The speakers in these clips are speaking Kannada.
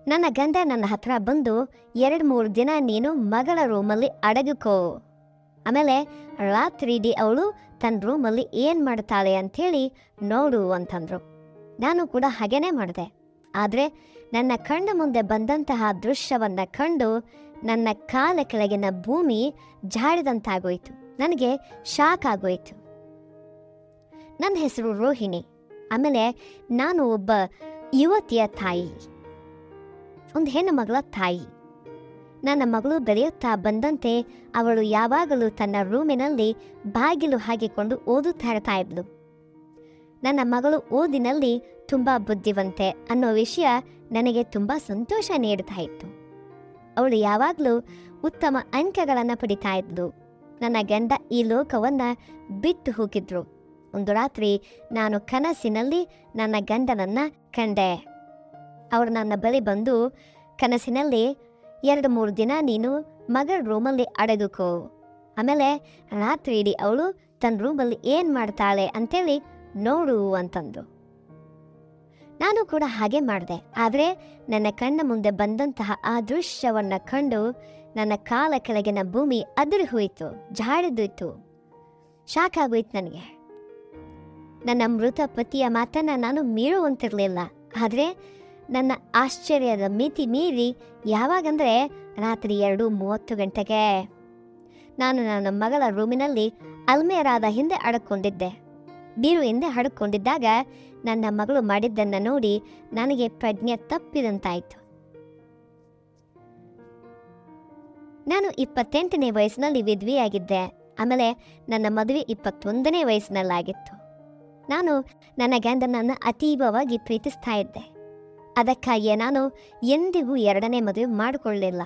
ನನ್ನ ಗಂಡ ನನ್ನ ಹತ್ರ ಬಂದು 2-3 ದಿನ ನೀನು ಮಗಳ ರೂಮಲ್ಲಿ ಅಡಗಿಕೋ, ಆಮೇಲೆ ರಾತ್ರಿ ಇಡೀ ಅವಳು ತನ್ನ ರೂಮಲ್ಲಿ ಏನು ಮಾಡ್ತಾಳೆ ಅಂಥೇಳಿ ನೋಡು ಅಂತಂದರು. ನಾನು ಕೂಡ ಹಾಗೇನೇ ಮಾಡಿದೆ. ಆದರೆ ನನ್ನ ಕಣ್ಣ ಮುಂದೆ ಬಂದಂತಹ ದೃಶ್ಯವನ್ನು ಕಂಡು ನನ್ನ ಕಾಲ ಕೆಳಗಿನ ಭೂಮಿ ಜಾಡಿದಂತಾಗೋಯ್ತು. ನನಗೆ ಶಾಕ್ ಆಗೋಯ್ತು. ನನ್ನ ಹೆಸರು ರೋಹಿಣಿ. ಆಮೇಲೆ ನಾನು ಒಬ್ಬ ಯುವತಿಯ ತಾಯಿ, ಒಂದು ಹೆಣ್ಣು ಮಗಳ ತಾಯಿ. ನನ್ನ ಮಗಳು ಬೆಳೆಯುತ್ತಾ ಬಂದಂತೆ ಅವಳು ಯಾವಾಗಲೂ ತನ್ನ ರೂಮಿನಲ್ಲಿ ಬಾಗಿಲು ಹಾಕಿಕೊಂಡು ಓದುತ್ತಾ ಇರ್ತಾ ಇದ್ಲು. ನನ್ನ ಮಗಳು ಓದಿನಲ್ಲಿ ತುಂಬ ಬುದ್ಧಿವಂತೆ ಅನ್ನೋ ವಿಷಯ ನನಗೆ ತುಂಬ ಸಂತೋಷ ನೀಡ್ತಾ ಇತ್ತು. ಅವಳು ಯಾವಾಗಲೂ ಉತ್ತಮ ಅಂಕಗಳನ್ನು ಪಡಿತಾ ಇದ್ಲು. ನನ್ನ ಗಂಡ ಈ ಲೋಕವನ್ನು ಬಿಟ್ಟು ಹೋಗಿದ್ರು. ಒಂದು ರಾತ್ರಿ ನಾನು ಕನಸಿನಲ್ಲಿ ನನ್ನ ಗಂಡನನ್ನು ಕಂಡೆ. ಅವರು ನನ್ನ ಬಳಿ ಬಂದು ಕನಸಿನಲ್ಲಿ 2-3 ದಿನ ನೀನು ಮಗಳ ರೂಮಲ್ಲಿ ಅಡಗಿಕೋ, ಆಮೇಲೆ ರಾತ್ರಿ ಇಡೀ ಅವಳು ತನ್ನ ರೂಮಲ್ಲಿ ಏನು ಮಾಡ್ತಾಳೆ ಅಂತೇಳಿ ನೋಡು ಅಂತಂದು. ನಾನು ಕೂಡ ಹಾಗೆ ಮಾಡಿದೆ. ಆದರೆ ನನ್ನ ಕಣ್ಣ ಮುಂದೆ ಬಂದಂತಹ ಆ ದೃಶ್ಯವನ್ನು ಕಂಡು ನನ್ನ ಕಾಲ ಕೆಳಗಿನ ಭೂಮಿ ಅದುರಿ ಹೋಯಿತು, ಜಾಡಿದೋಯ್ತು, ಶಾಕ್ ಆಗೋಯ್ತು ನನಗೆ. ನನ್ನ ಮೃತ ಪತಿಯ ಮಾತನ್ನು ನಾನು ಮೀರುವಂತಿರಲಿಲ್ಲ. ಆದರೆ ನನ್ನ ಆಶ್ಚರ್ಯದ ಮಿತಿ ಮೀರಿ ಯಾವಾಗಂದರೆ ರಾತ್ರಿ 2:30 ಗಂಟೆಗೆ ನಾನು ನನ್ನ ಮಗಳ ರೂಮಿನಲ್ಲಿ ಅಲ್ಮೇರಾದ ಹಿಂದೆ ಅಡಕೊಂಡಿದ್ದೆ. ಬೀರು ಹಿಂದೆ ಅಡಕೊಂಡಿದ್ದಾಗ ನನ್ನ ಮಗಳು ಮಾಡಿದ್ದನ್ನು ನೋಡಿ ನನಗೆ ಪ್ರಜ್ಞೆ ತಪ್ಪಿದಂತಾಯಿತು. ನಾನು 28ನೇ ವಯಸ್ಸಿನಲ್ಲಿ ವಿಧವೆಯಾಗಿದ್ದೆ. ಆಮೇಲೆ ನನ್ನ ಮದುವೆ 21ನೇ ವಯಸ್ಸಿನಲ್ಲಾಗಿತ್ತು. ನಾನು ನನ್ನ ಗಂಡನನ್ನು ಅತೀವವಾಗಿ ಪ್ರೀತಿಸ್ತಾ ಇದ್ದೆ. ಅದಕ್ಕಾಗಿಯೇ ನಾನು ಎಂದಿಗೂ 2ನೇ ಮದುವೆ ಮಾಡಿಕೊಳ್ಳಲಿಲ್ಲ.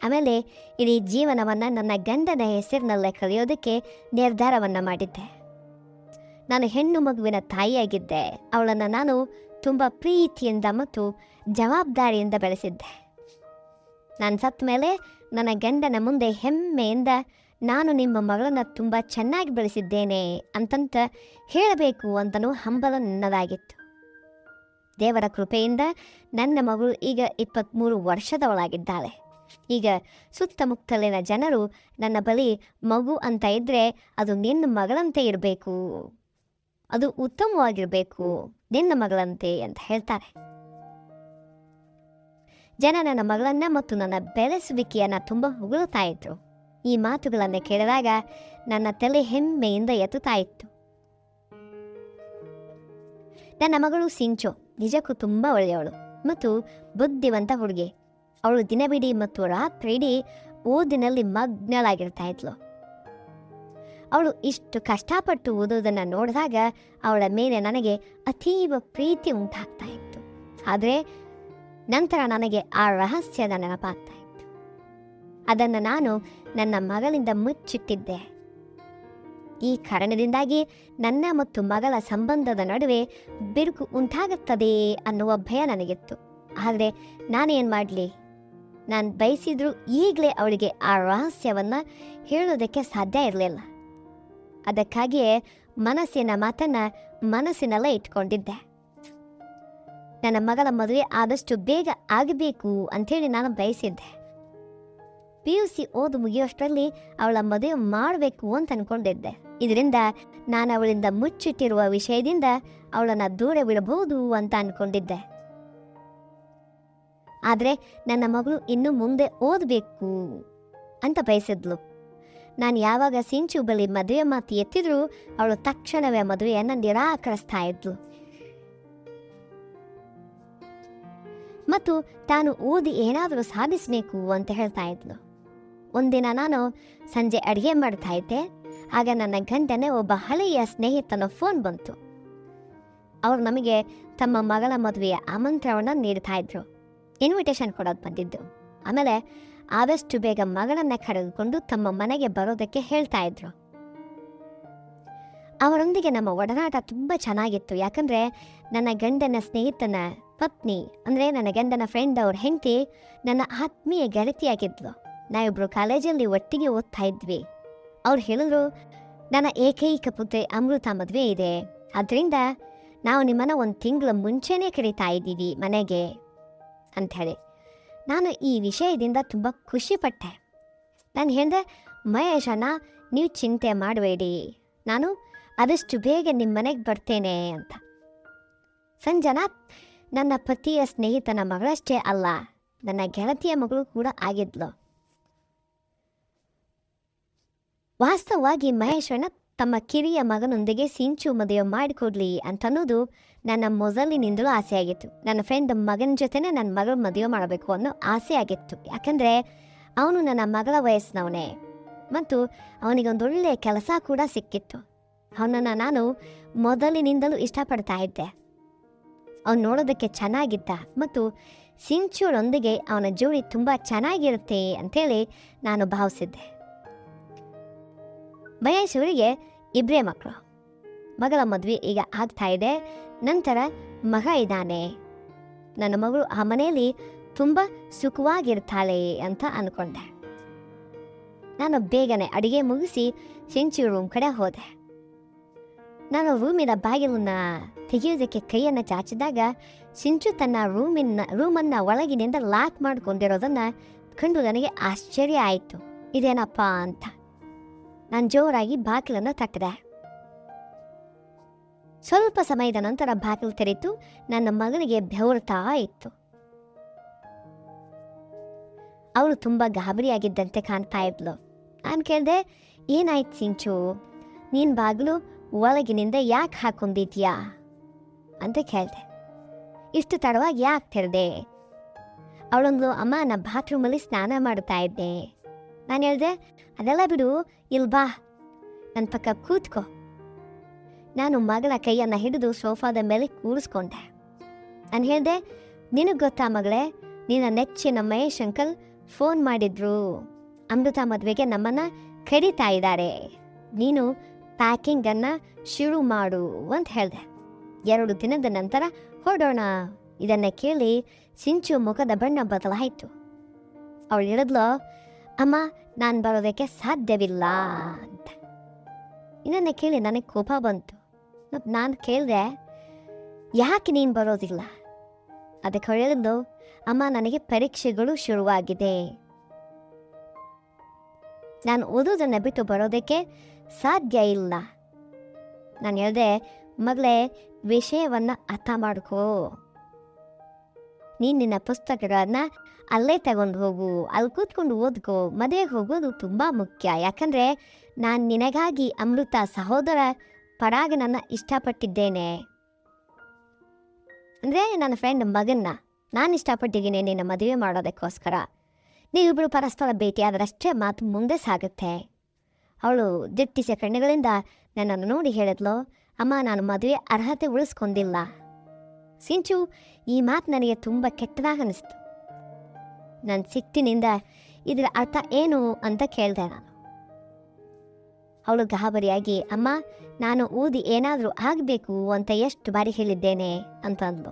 ಆಮೇಲೆ ಇಡೀ ಜೀವನವನ್ನು ನನ್ನ ಗಂಡನ ಹೆಸರಿನಲ್ಲೇ ಕಳೆಯೋದಕ್ಕೆ ನಿರ್ಧಾರವನ್ನು ಮಾಡಿದ್ದೆ. ನಾನು ಹೆಣ್ಣು ಮಗುವಿನ ತಾಯಿಯಾಗಿದ್ದೆ. ಅವಳನ್ನು ನಾನು ತುಂಬ ಪ್ರೀತಿಯಿಂದ ಮತ್ತು ಜವಾಬ್ದಾರಿಯಿಂದ ಬೆಳೆಸಿದ್ದೆ. ನಾನು ಸತ್ತ ಮೇಲೆ ನನ್ನ ಗಂಡನ ಮುಂದೆ ಹೆಮ್ಮೆಯಿಂದ ನಾನು ನಿಮ್ಮ ಮಗಳನ್ನು ತುಂಬ ಚೆನ್ನಾಗಿ ಬೆಳೆಸಿದ್ದೇನೆ ಅಂತಂತ ಹೇಳಬೇಕು ಅಂತನೂ ಹಂಬಲ ನನ್ನದಾಗಿತ್ತು. ದೇವರ ಕೃಪೆಯಿಂದ ನನ್ನ ಮಗಳು ಈಗ 23 ವರ್ಷದವಳಾಗಿದ್ದಾಳೆ. ಈಗ ಸುತ್ತಮುತ್ತಲಿನ ಜನರು ನನ್ನ ಬಳಿ ಮಗು ಅಂತ ಇದ್ದರೆ ಅದು ನಿನ್ನ ಮಗಳಂತೆ ಇರಬೇಕು, ಅದು ಉತ್ತಮವಾಗಿರಬೇಕು, ನಿನ್ನ ಮಗಳಂತೆ ಅಂತ ಹೇಳ್ತಾರೆ. ಜನ ನನ್ನ ಮಗಳನ್ನು ಮತ್ತು ನನ್ನ ಬೆಳೆಸುವಿಕೆಯನ್ನು ತುಂಬ ಹೊಗಳುತ್ತಾ ಇದ್ರು. ಈ ಮಾತುಗಳನ್ನು ಕೇಳಿದಾಗ ನನ್ನ ತಲೆ ಹೆಮ್ಮೆಯಿಂದ ಎತ್ತುತ್ತಾ ಇತ್ತು. ನನ್ನ ಮಗಳು ಸಿಂಚು ನಿಜಕ್ಕೂ ತುಂಬ ಒಳ್ಳೆಯವಳು ಮತ್ತು ಬುದ್ಧಿವಂತ ಹುಡುಗಿ. ಅವಳು ದಿನವಿಡೀ ಮತ್ತು ರಾತ್ರಿ ಇಡೀ ಓದಿನಲ್ಲಿ ಮಗ್ನಳಾಗಿರ್ತಾ ಇದ್ಲು. ಅವಳು ಇಷ್ಟು ಕಷ್ಟಪಟ್ಟು ಓದೋದನ್ನು ನೋಡಿದಾಗ ಅವಳ ಮೇಲೆ ನನಗೆ ಅತೀವ ಪ್ರೀತಿ ಉಂಟಾಗ್ತಾ ಇತ್ತು. ಆದರೆ ನಂತರ ನನಗೆ ಆ ರಹಸ್ಯದ ನೆನಪಾಗ್ತಾ ಇತ್ತು. ಅದನ್ನು ನಾನು ನನ್ನ ಮಗಳಿಂದ ಮುಚ್ಚಿಟ್ಟಿದ್ದೆ. ಈ ಕಾರಣದಿಂದಾಗಿ ನನ್ನ ಮತ್ತು ಮಗಳ ಸಂಬಂಧದ ನಡುವೆ ಬಿರುಕು ಉಂಟಾಗುತ್ತದೆ ಅನ್ನುವ ಭಯ ನನಗಿತ್ತು. ಆದರೆ ನಾನೇನು ಮಾಡಲಿ? ನಾನು ಬಯಸಿದ್ರೂ ಈಗಲೇ ಅವಳಿಗೆ ಆ ರಹಸ್ಯವನ್ನು ಹೇಳೋದಕ್ಕೆ ಸಾಧ್ಯ ಇರಲಿಲ್ಲ. ಅದಕ್ಕಾಗಿಯೇ ಮನಸ್ಸಿನ ಮಾತನ್ನು ಮನಸ್ಸಿನಲ್ಲೇ ಇಟ್ಕೊಂಡಿದ್ದೆ. ನನ್ನ ಮಗಳ ಮದುವೆ ಆದಷ್ಟು ಬೇಗ ಆಗಬೇಕು ಅಂಥೇಳಿ ನಾನು ಬಯಸಿದ್ದೆ. PUC ಓದು ಮುಗಿಯೋಷ್ಟರಲ್ಲಿ ಅವಳ ಮದುವೆ ಮಾಡಬೇಕು ಅಂತ ಅಂದ್ಕೊಂಡಿದ್ದೆ. ಇದರಿಂದ ನಾನು ಅವಳಿಂದ ಮುಚ್ಚಿಟ್ಟಿರುವ ವಿಷಯದಿಂದ ಅವಳನ್ನು ದೂರವಿಡಬಹುದು ಅಂತ ಅಂದ್ಕೊಂಡಿದ್ದೆ. ಆದರೆ ನನ್ನ ಮಗಳು ಇನ್ನು ಮುಂದೆ ಓದಬೇಕು ಅಂತ ಬಯಸಿದ್ಲು. ನಾನು ಯಾವಾಗ ಸಿಂಚು ಬಳಿ ಮದುವೆ ಮಾತು ಎತ್ತಿದ್ರೂ ಅವಳು ತಕ್ಷಣವೇ ಮದುವೆಯನ್ನು ನಿರಾಕರಿಸ್ತಾ ಇದ್ಲು ಮತ್ತು ತಾನು ಓದಿ ಏನಾದರೂ ಸಾಧಿಸಬೇಕು ಅಂತ ಹೇಳ್ತಾ ಇದ್ಲು. ಒಂದಿನ ನಾನು ಸಂಜೆ ಅಡುಗೆ ಮಾಡ್ತಾ ಇದ್ದೆ. ಆಗ ನನ್ನ ಗಂಡನೇ ಒಬ್ಬ ಹಳೆಯ ಸ್ನೇಹಿತನ ಫೋನ್ ಬಂತು. ಅವರು ನಮಗೆ ತಮ್ಮ ಮಗಳ ಮದುವೆಯ ಆಮಂತ್ರಣವನ್ನು ನೀಡ್ತಾ ಇದ್ರು. ಇನ್ವಿಟೇಷನ್ ಕೊಡೋದು ಬಂದಿದ್ದು. ಆಮೇಲೆ ಆದಷ್ಟು ಬೇಗ ಮಗಳನ್ನ ಕರೆದುಕೊಂಡು ತಮ್ಮ ಮನೆಗೆ ಬರೋದಕ್ಕೆ ಹೇಳ್ತಾ ಇದ್ರು. ಅವರೊಂದಿಗೆ ನಮ್ಮ ಒಡನಾಟ ತುಂಬ ಚೆನ್ನಾಗಿತ್ತು. ಯಾಕಂದರೆ ನನ್ನ ಗಂಡನ ಸ್ನೇಹಿತನ ಪತ್ನಿ, ಅಂದರೆ ನನ್ನ ಗಂಡನ ಫ್ರೆಂಡ್ ಅವ್ರ ಹೆಂಡತಿ ನನ್ನ ಆತ್ಮೀಯ ಗೆಳತಿಯಾಗಿದ್ಲು. ನಾವಿಬ್ಬರು ಕಾಲೇಜಲ್ಲಿ ಒಟ್ಟಿಗೆ ಓದ್ತಾ ಇದ್ವಿ. ಅವ್ರು ಹೇಳಿದ್ರು, ನನ್ನ ಏಕೈಕ ಪುತ್ರಿ ಅಮೃತ ಮದುವೆ ಇದೆ, ಅದರಿಂದ ನಾವು ನಿಮ್ಮನ್ನು 1 ತಿಂಗಳ ಮುಂಚೆನೇ ಕರೀತಾ ಇದ್ದೀವಿ ಮನೆಗೆ. ಅಂಥೇಳಿ. ನಾನು ಈ ವಿಷಯದಿಂದ ತುಂಬ ಖುಷಿಪಟ್ಟೆ. ನಾನು ಹೇಳಿದೆ, ಮಹೇಶ್ ಅಣ್ಣ, ನೀವು ಚಿಂತೆ ಮಾಡಬೇಡಿ, ನಾನು ಆದಷ್ಟು ಬೇಗ ನಿಮ್ಮ ಮನೆಗೆ ಬರ್ತೇನೆ ಅಂತ. ಸಂಜನಾ ನನ್ನ ಪತಿಯ ಸ್ನೇಹಿತನ ಮಗಳಷ್ಟೇ ಅಲ್ಲ, ನನ್ನ ಗೆಳತಿಯ ಮಗಳು ಕೂಡ ಆಗಿದ್ಲು. ವಾಸ್ತವವಾಗಿ ಮಹೇಶಣ್ಣ ತಮ್ಮ ಕಿರಿಯ ಮಗನೊಂದಿಗೆ ಸಿಂಚು ಮದುವೆ ಮಾಡಿಕೊಡ್ಲಿ ಅಂತನ್ನೋದು ನನ್ನ ಮೊದಲಿನಿಂದಲೂ ಆಸೆಯಾಗಿತ್ತು. ನನ್ನ ಫ್ರೆಂಡ್ ಮಗನ ಜೊತೆನೇ ನನ್ನ ಮಗಳ ಮದುವೆ ಮಾಡಬೇಕು ಅನ್ನೋ ಆಸೆ ಆಗಿತ್ತು. ಯಾಕಂದರೆ ಅವನು ನನ್ನ ಮಗಳ ವಯಸ್ಸಿನವನೇ ಮತ್ತು ಅವನಿಗೊಂದೊಳ್ಳೆ ಕೆಲಸ ಕೂಡ ಸಿಕ್ಕಿತ್ತು. ಅವನನ್ನು ನಾನು ಮೊದಲಿನಿಂದಲೂ ಇಷ್ಟಪಡ್ತಾ ಇದ್ದೆ. ಅವನು ನೋಡೋದಕ್ಕೆ ಚೆನ್ನಾಗಿದ್ದ ಮತ್ತು ಸಿಂಚೂರೊಂದಿಗೆ ಅವನ ಜೋಡಿ ತುಂಬ ಚೆನ್ನಾಗಿರುತ್ತೆ ಅಂಥೇಳಿ ನಾನು ಭಾವಿಸಿದ್ದೆ. ಮಹೇಶ್ ಅವರಿಗೆ ಇಬ್ಬರೇ ಮಕ್ಕಳು. ಮಗಳ ಮದುವೆ ಈಗ ಆಗ್ತಾ ಇದೆ, ನಂತರ ಮಗ ಇದ್ದಾನೆ. ನನ್ನ ಮಗಳು ಆ ಮನೆಯಲ್ಲಿ ತುಂಬ ಸುಖವಾಗಿರ್ತಾಳೆ ಅಂತ ಅಂದ್ಕೊಂಡೆ. ನಾನು ಬೇಗನೆ ಅಡುಗೆ ಮುಗಿಸಿ ಸಿಂಚು ರೂಮ್ ಕಡೆ ಹೋದೆ. ನಾನು ರೂಮಿನ ಬಾಗಿಲನ್ನು ತೆಗೆಯೋದಕ್ಕೆ ಕೈಯನ್ನು ಚಾಚಿದಾಗ ಸಿಂಚು ತನ್ನ ರೂಮನ್ನು ಒಳಗಿನಿಂದ ಲಾಕ್ ಮಾಡಿಕೊಂಡಿರೋದನ್ನು ಕಂಡು ನನಗೆ ಆಶ್ಚರ್ಯ ಆಯಿತು. ಇದೇನಪ್ಪ ಅಂತ ನಾನು ಜೋರಾಗಿ ಬಾಗಿಲನ್ನು ತಟ್ಟಿದೆ. ಸ್ವಲ್ಪ ಸಮಯದ ನಂತರ ಬಾಗಿಲು ತೆರೆಯಿತು. ನನ್ನ ಮಗಳಿಗೆ ಬೆವರ್ತಾ ಇತ್ತು. ಅವಳು ತುಂಬ ಗಾಬರಿಯಾಗಿದ್ದಂತೆ ಕಾಣ್ತಾ ಇದ್ಲು. ನಾನು ಕೇಳಿದೆ, ಏನಾಯ್ತು ಸಿಂಚು, ನೀನು ಬಾಗಿಲು ಒಳಗಿನಿಂದ ಯಾಕೆ ಹಾಕೊಂಡಿದ್ಯಾ ಅಂತ ಕೇಳಿದೆ. ಇಷ್ಟು ತಡವಾಗಿ ಯಾಕೆ ತೆರೆದೆ? ಅವಳೊಂದು, ಅಮ್ಮ ನಾ ಬಾತ್ರೂಮಲ್ಲಿ ಸ್ನಾನ ಮಾಡ್ತಾ ಇದ್ದೆ. ನಾನು ಹೇಳಿದೆ, ಅದೆಲ್ಲ ಬಿಡು, ಇಲ್ಲಿ ಬಾ, ನನ್ನ ಪಕ್ಕ ಕೂತ್ಕೋ. ನಾನು ಮಗಳ ಕೈಯನ್ನು ಹಿಡಿದು ಸೋಫಾದ ಮೇಲೆ ಕೂರಿಸ್ಕೊಂಡೆ. ನಾನು ಹೇಳಿದೆ, ನಿನಗೆ ಗೊತ್ತಾ ಮಗಳೇ, ನಿನ್ನ ನೆಚ್ಚಿನ ಮಹೇಶ್ ಅಂಕಲ್ ಫೋನ್ ಮಾಡಿದ್ರು. ಅಮೃತ ಮದುವೆಗೆ ನಮ್ಮನ್ನು ಕರೀತಾ ಇದ್ದಾರೆ, ನೀನು ಪ್ಯಾಕಿಂಗನ್ನು ಶುರು ಮಾಡು ಅಂತ ಹೇಳಿದೆ. 2 ದಿನದ ನಂತರ ಹೊರಡೋಣ. ಇದನ್ನು ಕೇಳಿ ಸಿಂಚು ಮುಖದ ಬಣ್ಣ ಬದಲಾಯಿತು. ಅವಳು ಹೇಳಿದ್ಲು, ಅಮ್ಮ ನಾನು ಬರೋದಕ್ಕೆ ಸಾಧ್ಯವಿಲ್ಲ ಅಂತ. ಇದನ್ನು ಕೇಳಿ ನನಗೆ ಕೋಪ ಬಂತು. ನಾನು ಕೇಳಿದೆ, ಯಾಕೆ ನೀನು ಬರೋದಿಲ್ಲ? ಅದಕ್ಕೆ ಅವಳು ಹೇಳಿದ್ಲು, ಅಮ್ಮ ನನಗೆ ಪರೀಕ್ಷೆಗಳು ಶುರುವಾಗಿದೆ, ನಾನು ಓದೋದನ್ನು ಬಿಟ್ಟು ಬರೋದಕ್ಕೆ ಸಾಧ್ಯ ಇಲ್ಲ. ನಾನು ಹೇಳಿದೆ, ಮಗಳೇ ವಿಷಯವನ್ನು ಅರ್ಥ ಮಾಡ್ಕೋ, ನೀನು ನಿನ್ನ ಪುಸ್ತಕಗಳನ್ನು ಅಲ್ಲೇ ತಗೊಂಡು ಹೋಗು, ಅಲ್ಲಿ ಕೂತ್ಕೊಂಡು ಓದ್ಕೋ. ಮದುವೆಗೆ ಹೋಗೋದು ತುಂಬ ಮುಖ್ಯ. ಯಾಕಂದರೆ ನಾನು ನಿನಗಾಗಿ ಅಮೃತ ಸಹೋದರ ಪರಾಗನನ್ನು ಇಷ್ಟಪಟ್ಟಿದ್ದೇನೆ. ಅಂದರೆ ನನ್ನ ಫ್ರೆಂಡ್ ಮಗನ್ನ ನಾನು ಇಷ್ಟಪಟ್ಟಿದ್ದೀನಿ ನಿನ್ನ ಮದುವೆ ಮಾಡೋದಕ್ಕೋಸ್ಕರ. ನೀವಿಬ್ಬರು ಪರಸ್ಪರ ಭೇಟಿಯಾದರಷ್ಟೇ ಮಾತು ಮುಂದೆ ಸಾಗುತ್ತೆ. ಅವಳು ದಿಟ್ಟಿಸ ಕಣ್ಣುಗಳಿಂದ ನನ್ನನ್ನು ನೋಡಿ ಹೇಳಿದ್ಲು, ಅಮ್ಮ ನಾನು ಮದುವೆ ಅರ್ಹತೆ ಉಳಿಸ್ಕೊಂಡಿಲ್ಲ. ಸಿಂಚು ಈ ಮಾತು ನನಗೆ ತುಂಬ ಕೆಟ್ಟದಾಗ ಅನಿಸ್ತು. ನನ್ನ ಸಿಟ್ಟಿನಿಂದ ಇದರ ಅರ್ಥ ಏನು ಅಂತ ಕೇಳಿದೆ ನಾನು. ಅವಳು ಗಾಬರಿಯಾಗಿ, ಅಮ್ಮ ನಾನು ಓದಿ ಏನಾದರೂ ಆಗಬೇಕು ಅಂತ ಎಷ್ಟು ಬಾರಿ ಹೇಳಿದ್ದೇನೆ ಅಂತ ಅಂದ್ಲು.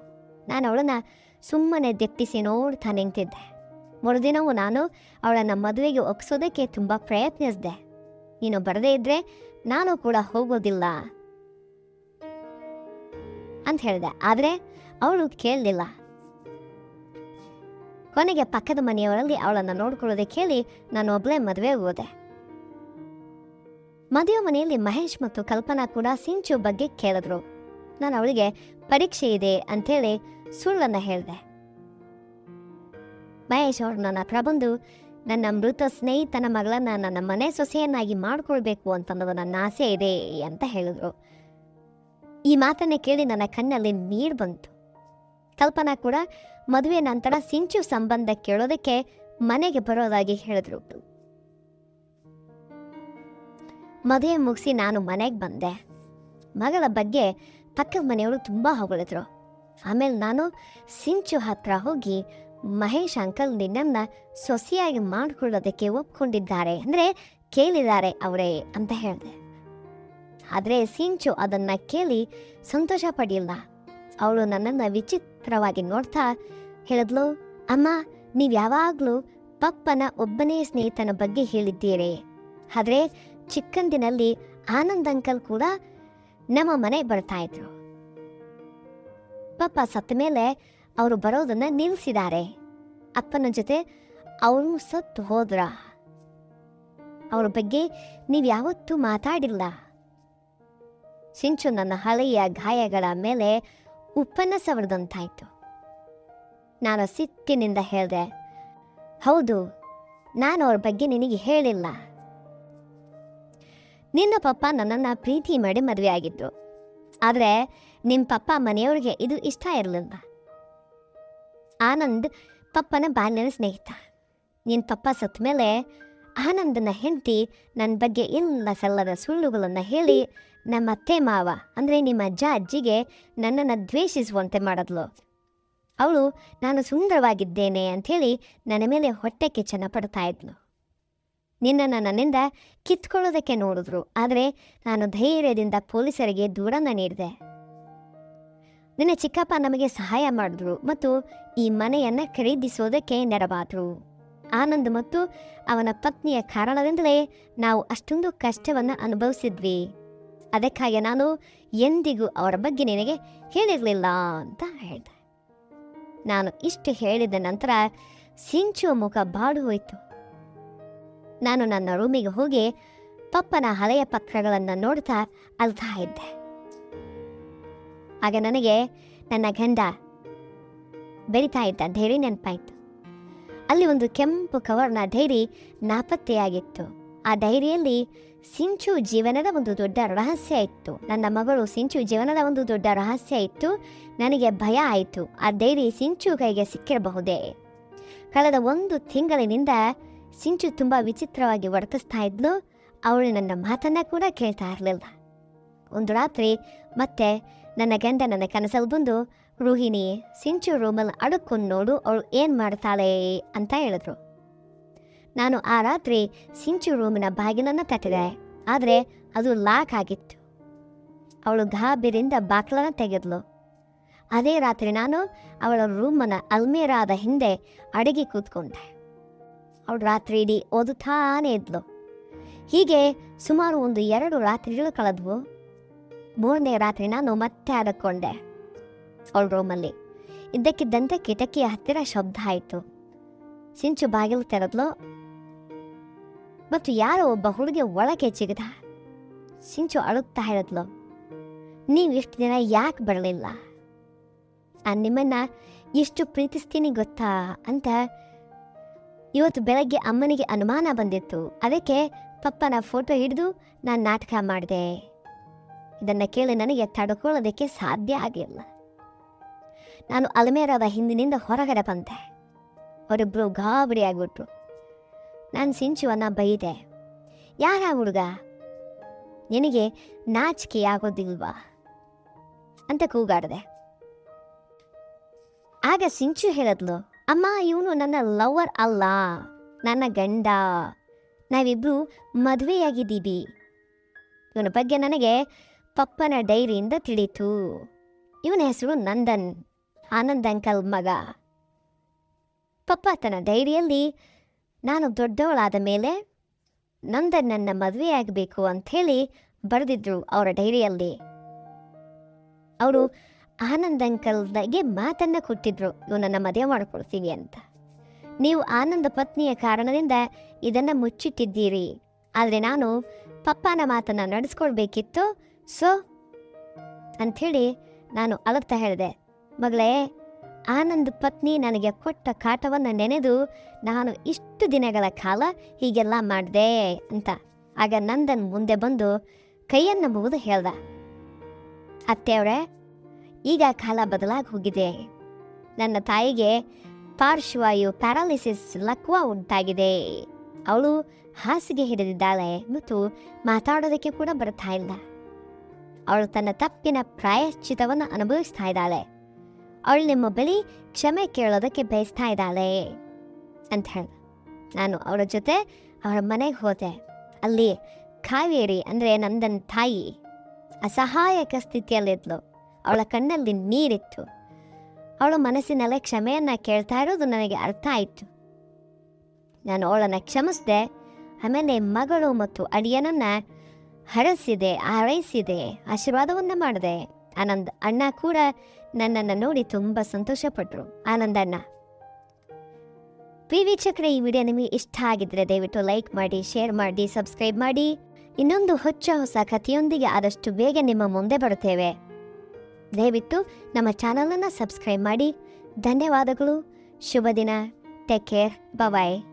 ನಾನು ಅವಳನ್ನು ಸುಮ್ಮನೆ ದಿಟ್ಟಿಸಿ ನೋಡ್ತಾ ನಿಂತಿದ್ದೆ. ಮರುದಿನವೂ ನಾನು ಅವಳನ್ನು ಮದುವೆಗೆ ಒಪ್ಪಿಸೋದಕ್ಕೆ ತುಂಬ ಪ್ರಯತ್ನಿಸಿದೆ. ನೀನು ಬರದೇ ಇದ್ದರೆ ನಾನು ಕೂಡ ಹೋಗೋದಿಲ್ಲ ಅಂತ ಹೇಳಿದೆ. ಆದರೆ ಅವಳು ಕೇಳಲಿಲ್ಲ. ಕೊನೆಗೆ ಪಕ್ಕದ ಮನೆಯವರಲ್ಲಿ ಅವಳನ್ನು ನೋಡ್ಕೊಳ್ಳೋದಕ್ಕೆ ಹೇಳಿ ನಾನು ಒಬ್ಬಳೇ ಮದುವೆ ಹೋದೆ. ಮದುವೆ ಮನೆಯಲ್ಲಿ ಮಹೇಶ್ ಮತ್ತು ಕಲ್ಪನಾ ಕೂಡ ಸಿಂಚು ಬಗ್ಗೆ ಕೇಳಿದ್ರು. ನಾನು ಅವಳಿಗೆ ಪರೀಕ್ಷೆ ಇದೆ ಅಂಥೇಳಿ ಸುಳ್ಳನ್ನು ಹೇಳಿದೆ. ಮಹೇಶ್ ಅವರು ನನ್ನ ಹತ್ರ ಬಂದು ನನ್ನ ಮೃತ ಸ್ನೇಹಿತನ ಮಗಳನ್ನು ನನ್ನ ಮನೆ ಸೊಸೆಯನ್ನಾಗಿ ಮಾಡಿಕೊಳ್ಬೇಕು ಅಂತನ್ನೋದು ನನ್ನ ಆಸೆ ಇದೆ ಅಂತ ಹೇಳಿದ್ರು. ಈ ಮಾತನ್ನೇ ಕೇಳಿ ನನ್ನ ಕಣ್ಣಲ್ಲಿ ನೀರು ಬಂತು. ಕಲ್ಪನಾ ಕೂಡ ಮದುವೆ ನಂತರ ಸಿಂಚು ಸಂಬಂಧ ಕೇಳೋದಕ್ಕೆ ಮನೆಗೆ ಬರೋದಾಗಿ ಹೇಳಿದ್ರು. ಮದುವೆ ಮುಗಿಸಿ ನಾನು ಮನೆಗೆ ಬಂದೆ. ಮಗಳ ಬಗ್ಗೆ ಪಕ್ಕದ ಮನೆಯವರು ತುಂಬ ಹೊಗಳಿದ್ರು. ಆಮೇಲೆ ನಾನು ಸಿಂಚು ಹತ್ರ ಹೋಗಿ, ಮಹೇಶ್ ಅಂಕಲ್ ನಿನ್ನನ್ನು ಸೊಸೆಯಾಗಿ ಮಾಡಿಕೊಳ್ಳೋದಕ್ಕೆ ಒಪ್ಕೊಂಡಿದ್ದಾರೆ, ಅಂದರೆ ಕೇಳಿದ್ದಾರೆ ಅವರೇ ಅಂತ ಹೇಳಿದೆ. ಆದರೆ ಸಿಂಚು ಅದನ್ನು ಕೇಳಿ ಸಂತೋಷ ಪಡೆಯಿಲ್ಲ. ಅವಳು ನನ್ನನ್ನು ವಿಚಿತ್ರವಾಗಿ ನೋಡ್ತಾ ಹೇಳಿದ್ಲು, ಅಮ್ಮ ನೀವು ಯಾವಾಗಲೂ ಪಪ್ಪನ ಒಬ್ಬನೇ ಸ್ನೇಹಿತನ ಬಗ್ಗೆ ಹೇಳಿದ್ದೀರಿ, ಆದರೆ ಚಿಕ್ಕಂದಿನಲ್ಲಿ ಆನಂದ್ ಅಂಕಲ್ ಕೂಡ ನಮ್ಮ ಮನೆಗೆ ಬರ್ತಾಯಿದ್ರು. ಪಪ್ಪ ಸತ್ತ ಮೇಲೆ ಅವರು ಬರೋದನ್ನು ನಿಲ್ಲಿಸಿದ್ದಾರೆ. ಅಪ್ಪನ ಜೊತೆ ಅವನು ಸತ್ತು ಹೋದ್ರ? ಅವ್ರ ಬಗ್ಗೆ ನೀವು ಯಾವತ್ತೂ ಮಾತಾಡಿಲ್ಲ. ಸಿಂಚು ನನ್ನ ಹಳೆಯ ಗಾಯಗಳ ಮೇಲೆ ಉಪ್ಪನ್ನು ಸವರದಂತಾಯ್ತು. ನಾನು ಸಿಟ್ಟಿನಿಂದ ಹೇಳಿದೆ, ಹೌದು, ನಾನು ಅವ್ರ ಬಗ್ಗೆ ನಿನಗೆ ಹೇಳಿಲ್ಲ. ನಿನ್ನ ಪಪ್ಪ ನನ್ನನ್ನು ಪ್ರೀತಿ ಮಾಡಿ ಮದುವೆ ಆಗಿದ್ದು, ಆದರೆ ನಿಮ್ಮ ಪಪ್ಪ ಮನೆಯವ್ರಿಗೆ ಇದು ಇಷ್ಟ ಇರಲಿಲ್ಲ. ಆನಂದ್ ಪಪ್ಪನ ಬಾಲ್ಯದ ಸ್ನೇಹಿತ. ನಿನ್ನ ಪಪ್ಪ ಸತ್ತ ಮೇಲೆ ಆನಂದನ ಹೆಂಡತಿ ನನ್ನ ಬಗ್ಗೆ ಇಲ್ಲ ಸಲ್ಲದ ಸುಳ್ಳುಗಳನ್ನು ಹೇಳಿ ನಮ್ಮ ಅತ್ತೆ ಮಾವ ಅಂದರೆ ನಿಮ್ಮ ಅಜ್ಜ ಅಜ್ಜಿಗೆ ನನ್ನನ್ನು ದ್ವೇಷಿಸುವಂತೆ ಮಾಡಿದ್ಲು. ಅವಳು ನಾನು ಸುಂದರವಾಗಿದ್ದೇನೆ ಅಂಥೇಳಿ ನನ್ನ ಮೇಲೆ ಹೊಟ್ಟೆ ಕಿಚ್ಚನ್ನು ಪಡ್ತಾ ಇದ್ಲು. ನಿನ್ನನ್ನು ನನ್ನಿಂದ ಕಿತ್ಕೊಳ್ಳೋದಕ್ಕೆ ನೋಡಿದ್ರು, ಆದರೆ ನಾನು ಧೈರ್ಯದಿಂದ ಪೊಲೀಸರಿಗೆ ದೂರನ್ನು ನೀಡಿದೆ. ನಿನ್ನ ಚಿಕ್ಕಪ್ಪ ನಮಗೆ ಸಹಾಯ ಮಾಡಿದ್ರು ಮತ್ತು ಈ ಮನೆಯನ್ನು ಖರೀದಿಸೋದಕ್ಕೆ ನೆರವಾದರು. ಆನಂದ್ ಮತ್ತು ಅವನ ಪತ್ನಿಯ ಕಾರಣದಿಂದಲೇ ನಾವು ಅಷ್ಟೊಂದು ಕಷ್ಟವನ್ನು ಅನುಭವಿಸಿದ್ವಿ. ಅದಕ್ಕಾಗಿ ನಾನು ಎಂದಿಗೂ ಅವರ ಬಗ್ಗೆ ನಿನಗೆ ಹೇಳಿರಲಿಲ್ಲ ಅಂತ ಹೇಳಿದೆ. ನಾನು ಇಷ್ಟು ಹೇಳಿದ ನಂತರ ಸಿಂಚು ಮುಖ ಬಾಡು ಹೋಯಿತು. ನಾನು ನನ್ನ ರೂಮಿಗೆ ಹೋಗಿ ಪಪ್ಪನ ಹಳೆಯ ಪತ್ರಗಳನ್ನು ನೋಡ್ತಾ ಅಳ್ತಾ ಇದ್ದೆ. ಆಗ ನನಗೆ ನನ್ನ ಗಂಡ ಬೆರಿತಾ ಇದ್ದ ಡೈರಿ ನೆನಪಾಯಿತು. ಅಲ್ಲಿ ಒಂದು ಕೆಂಪು ಕವರ್ನ ಡೈರಿ ನಾಪತ್ತೆಯಾಗಿತ್ತು. ಆ ಡೈರಿಯಲ್ಲಿ ಸಿಂಚು ಜೀವನದ ಒಂದು ದೊಡ್ಡ ರಹಸ್ಯ ಇತ್ತು. ನನ್ನ ಮಗಳು ಸಿಂಚು ಜೀವನದ ಒಂದು ದೊಡ್ಡ ರಹಸ್ಯ ಇತ್ತು. ನನಗೆ ಭಯ ಆಯಿತು, ಆ ಡೈರಿ ಸಿಂಚು ಕೈಗೆ ಸಿಕ್ಕಿರಬಹುದೇ. ಕಳೆದ 1 ತಿಂಗಳಿನಿಂದ ಸಿಂಚು ತುಂಬ ವಿಚಿತ್ರವಾಗಿ ವರ್ತಿಸ್ತಾ ಇದ್ಲು. ಅವಳು ನನ್ನ ಮಾತನ್ನು ಕೂಡ ಕೇಳ್ತಾ ಇರಲಿಲ್ಲ. ಒಂದು ರಾತ್ರಿ ಮತ್ತೆ ನನ್ನ ಗಂಡ ನನ್ನ ಕನಸಲ್ಲಿ ಬಂದು, ರೋಹಿಣಿ, ಸಿಂಚು ರೂಮಲ್ಲಿ ಅಡುಕೊಂಡು ನೋಡು, ಅವಳು ಏನು ಮಾಡ್ತಾಳೆ ಅಂತ ಹೇಳಿದ್ರು. ನಾನು ಆ ರಾತ್ರಿ ಸಿಂಚು ರೂಮಿನ ಬಾಗಿಲನ್ನು ತಟ್ಟಿದೆ, ಆದರೆ ಅದು ಲಾಕ್ ಆಗಿತ್ತು. ಅವಳು ಗಾಬರಿಯಿಂದ ಬಾಗಿಲನ್ನು ತೆಗೆದ್ಲು. ಅದೇ ರಾತ್ರಿ ನಾನು ಅವಳ ರೂಮನ ಅಲ್ಮೇರಾದ ಹಿಂದೆ ಅಡಗಿ ಕೂತ್ಕೊಂಡೆ. ಅವಳು ರಾತ್ರಿ ಇಡೀ ಓದುತ್ತಾನೇ ಇದ್ಲು. ಹೀಗೆ ಸುಮಾರು 2 ರಾತ್ರಿಗಳು ಕಳೆದ್ವು. 3ನೇ ರಾತ್ರಿ ನಾನು ಮತ್ತೆ ಅಡಕೊಂಡೆ. ಅವಳ ರೂಮಲ್ಲಿ ಇದ್ದಕ್ಕಿದ್ದಂತೆ ಕಿಟಕಿಯ ಹತ್ತಿರ ಶಬ್ದ ಆಯಿತು. ಸಿಂಚು ಬಾಗಿಲು ತೆರೆದ್ಲು ಮತ್ತು ಯಾರೋ ಒಬ್ಬ ಹುಡುಗಿ ಒಳಗೆ ಜಿಗಿದ. ಸಿಂಚು ಅಳುತ್ತಾ ಹೇಳಿದ್ಲು, ನೀವು ಇಷ್ಟು ದಿನ ಯಾಕೆ ಬರಲಿಲ್ಲ? ನಾನು ನಿಮ್ಮನ್ನು ಎಷ್ಟು ಪ್ರೀತಿಸ್ತೀನಿ ಗೊತ್ತಾ ಅಂತ. ಇವತ್ತು ಬೆಳಗ್ಗೆ ಅಮ್ಮನಿಗೆ ಅನುಮಾನ ಬಂದಿತ್ತು, ಅದಕ್ಕೆ ಪಪ್ಪನ ಫೋಟೋ ಹಿಡಿದು ನಾನು ನಾಟಕ ಮಾಡಿದೆ. ಇದನ್ನು ಕೇಳಿ ನನಗೆ ತಡ್ಕೊಳ್ಳೋದಕ್ಕೆ ಸಾಧ್ಯ ಆಗಿಲ್ಲ. ನಾನು ಅಲ್ಮೇರಾದ ಹಿಂದಿನಿಂದ ಹೊರಗಡೆ ಬಂದೆ. ಅವರಿಬ್ಬರು ಗಾಬರಿ ಆಗಿಬಿಟ್ರು. ನಾನು ಸಿಂಚುವನ್ನು ಬೈದೆ, ಯಾರ ಹುಡುಗ, ನಿನಗೆ ನಾಚಿಕೆ ಆಗೋದಿಲ್ವಾ ಅಂತ ಕೂಗಾಡಿದೆ. ಆಗ ಸಿಂಚು ಹೇಳಿದ್ಲು, ಅಮ್ಮ, ಇವನು ನನ್ನ ಲವರ್ ಅಲ್ಲ, ನನ್ನ ಗಂಡ. ನಾವಿಬ್ಬರು ಮದುವೆಯಾಗಿದ್ದೀವಿ. ಇವನ ಬಗ್ಗೆ ನನಗೆ ಪಪ್ಪನ ಡೈರಿಯಿಂದ ತಿಳಿತು. ಇವನ ಹೆಸರು ನಂದನ್, ಆನಂದ್ ಅಂಕಲ್ ಮಗ. ಪಪ್ಪ ತನ್ನ ಡೈರಿಯಲ್ಲಿ ನಾನು ದೊಡ್ಡವಳಾದ ಮೇಲೆ ನಂದನ್ ನನ್ನ ಮದುವೆಯಾಗಬೇಕು ಅಂಥೇಳಿ ಬರೆದಿದ್ರು ಅವರ ಡೈರಿಯಲ್ಲಿ. ಅವರು ಆನಂದ್ ಅಂಕಲ್ಗೆ ಮಾತನ್ನು ಕೊಟ್ಟಿದ್ರು, ಇವನನ್ನು ಮದುವೆ ಮಾಡ್ಕೊಳ್ತೀವಿ ಅಂತ. ನೀವು ಆನಂದ ಪತ್ನಿಯ ಕಾರಣದಿಂದ ಇದನ್ನು ಮುಚ್ಚಿಟ್ಟಿದ್ದೀರಿ, ಆದರೆ ನಾನು ಪಪ್ಪನ ಮಾತನ್ನು ನಡೆಸ್ಕೊಳ್ಬೇಕಿತ್ತು. ಸೊ ಅಂಥೇಳಿ ನಾನು ಅಳುತ್ತಾ ಹೇಳಿದೆ, ಮಗಳೇ, ಆನಂದ್ ಪತ್ನಿ ನನಗೆ ಕೊಟ್ಟ ಕಾಟವನ್ನು ನೆನೆದು ನಾನು ಇಷ್ಟು ದಿನಗಳ ಕಾಲ ಹೀಗೆಲ್ಲ ಮಾಡಿದೆ ಅಂತ. ಆಗ ನಂದನ್ ಮುಂದೆ ಬಂದು ಕೈಯನ್ನು ಮುಗಿದು ಹೇಳ್ದ, ಅತ್ತೆಯವರೇ, ಈಗ ಕಾಲ ಬದಲಾಗಿ ಹೋಗಿದೆ. ನನ್ನ ತಾಯಿಗೆ ಪಾರ್ಶ್ವವಾಯು ಪ್ಯಾರಾಲಿಸಿಸ್ ಲಕ್ವ ಉಂಟಾಗಿದೆ. ಅವಳು ಹಾಸಿಗೆ ಹಿಡಿದಿದ್ದಾಳೆ ಮತ್ತು ಮಾತಾಡೋದಕ್ಕೆ ಕೂಡ ಬರ್ತಾ ಇಲ್ಲ. ಅವಳು ತನ್ನ ತಪ್ಪಿನ ಪ್ರಾಯಶ್ಚಿತವನ್ನು ಅನುಭವಿಸ್ತಾ ಇದ್ದಾಳೆ. ಅವಳು ನಿಮ್ಮ ಬಳಿ ಕ್ಷಮೆ ಕೇಳೋದಕ್ಕೆ ಬಯಸ್ತಾ ಇದ್ದಾಳೆ ಅಂತ ಹೇಳ್ದ. ನಾನು ಅವಳ ಜೊತೆ ಅವಳ ಮನೆಗೆ ಹೋದೆ. ಅಲ್ಲಿ ಕಾವೇರಿ ಅಂದರೆ ನಂದನ್ ತಾಯಿ ಅಸಹಾಯಕ ಸ್ಥಿತಿಯಲ್ಲಿದ್ಲು. ಅವಳ ಕಣ್ಣಲ್ಲಿ ನೀರಿತ್ತು. ಅವಳ ಮನಸ್ಸಿನಲ್ಲೇ ಕ್ಷಮೆಯನ್ನು ಕೇಳ್ತಾ ಇರೋದು ನನಗೆ ಅರ್ಥ ಆಯಿತು. ನಾನು ಅವಳನ್ನು ಕ್ಷಮಿಸಿದೆ. ಆಮೇಲೆ ಮಗಳು ಮತ್ತು ಅಳಿಯನನ್ನು ಹರಸಿದೆ, ಹಾರೈಸಿದೆ, ಆಶೀರ್ವಾದವನ್ನು ಮಾಡಿದೆ. ಆನಂದ್ ಅಣ್ಣ ಕೂಡ ನನ್ನನ್ನು ನೋಡಿ ತುಂಬ ಸಂತೋಷಪಟ್ಟರು. ಆನಂದ್ ಅಣ್ಣ ವೀಕ್ಷಕರೇ, ಈ ವಿಡಿಯೋ ನಿಮಗೆ ಇಷ್ಟ ಆಗಿದ್ರೆ ದಯವಿಟ್ಟು ಲೈಕ್ ಮಾಡಿ, ಶೇರ್ ಮಾಡಿ, ಸಬ್ಸ್ಕ್ರೈಬ್ ಮಾಡಿ. ಇನ್ನೊಂದು ಹೊಸ ಕಥೆಯೊಂದಿಗೆ ಆದಷ್ಟು ಬೇಗ ನಿಮ್ಮ ಮುಂದೆ ಬರುತ್ತೇವೆ. ದಯವಿಟ್ಟು ನಮ್ಮ ಚಾನಲನ್ನು ಸಬ್ಸ್ಕ್ರೈಬ್ ಮಾಡಿ. ಧನ್ಯವಾದಗಳು. ಶುಭ ದಿನ. Take care. ಬಾಯ್.